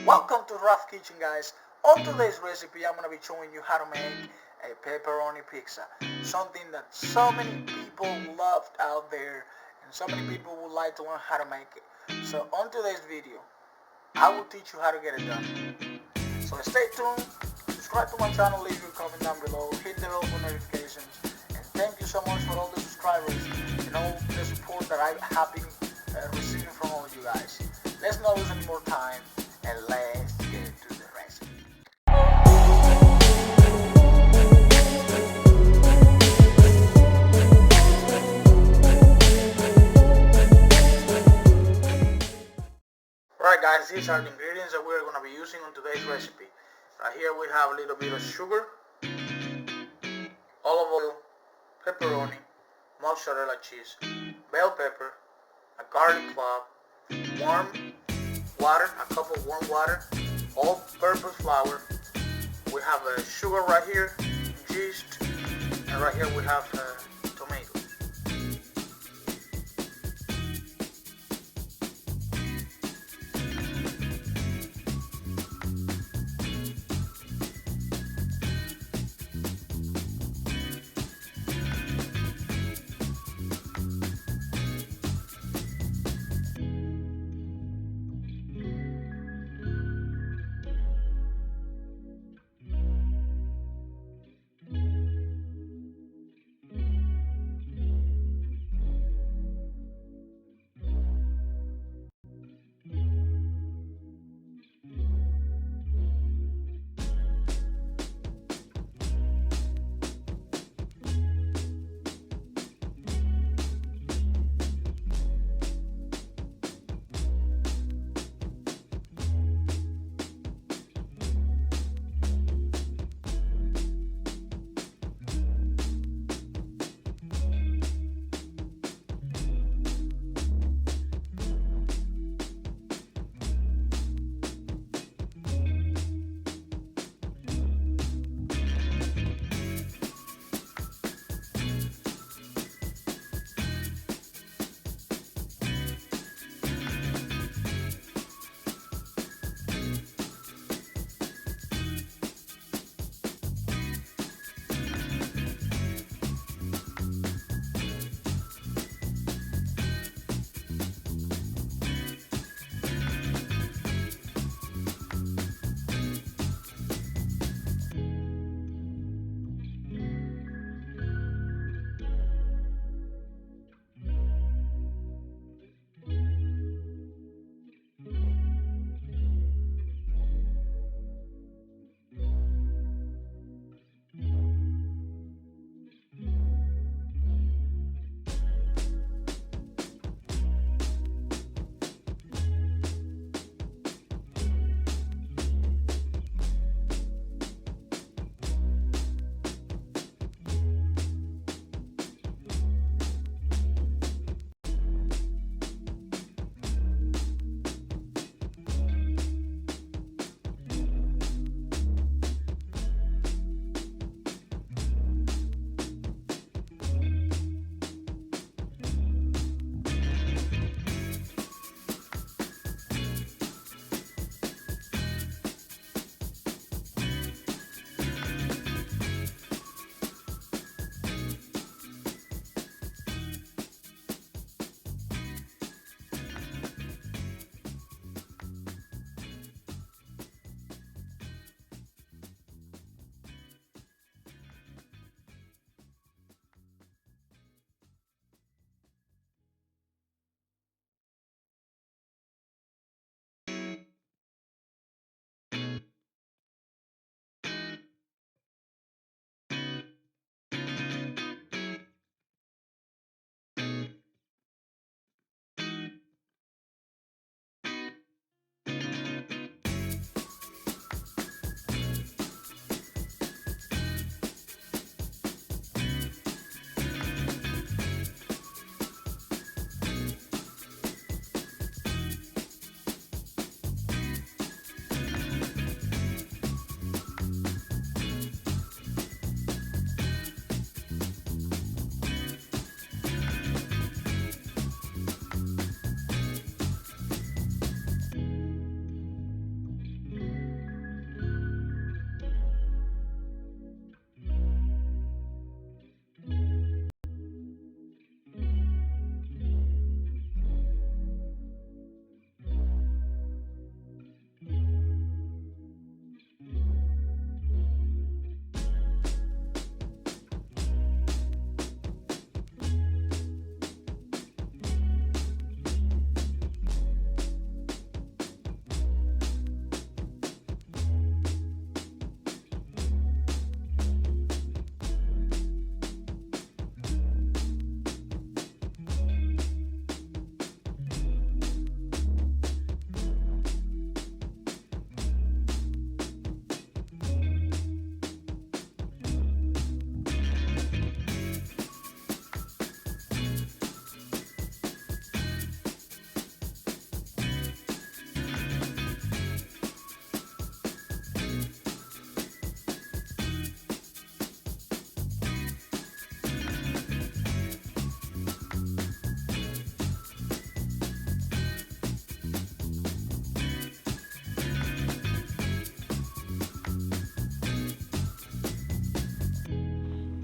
Welcome to Rough Kitchen, guys. On today's recipe, I'm going to be showing you how to make a pepperoni pizza. Something that so many people loved out there and so many people would like to learn how to make it. So on today's video, I will teach you how to get it done. So stay tuned, subscribe to my channel, leave your comment down below, hit the bell for notifications, and thank you so much for all the subscribers and all the support that I have been receiving from all you guys. Let's not lose any more time and let's get to the recipe. Alright guys, these are the ingredients that we're going to be using on today's recipe. Right here we have a little bit of sugar, olive oil, pepperoni, mozzarella cheese, bell pepper, a garlic clove, warm water, a cup of warm water, all-purpose flour. We have sugar right here, yeast, and right here we have tomato.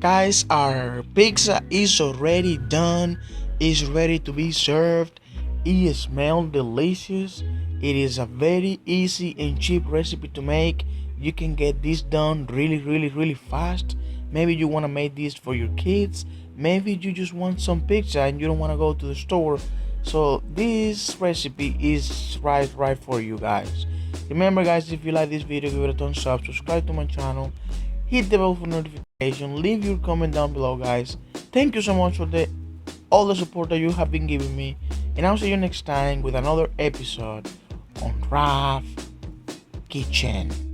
Guys, our pizza is already done. It's ready to be served. It smells delicious. It is a very easy and cheap recipe to make. You can get this done really fast. Maybe you want to make this for your kids. Maybe you just want some pizza and you don't want to go to the store. So this recipe is right for you guys. Remember guys, if you like this video, give it a thumbs up, subscribe to my channel, hit the bell for notification, leave your comment down below guys. Thank you so much for all the support that you have been giving me, and I'll see you next time with another episode on Raf Kitchen.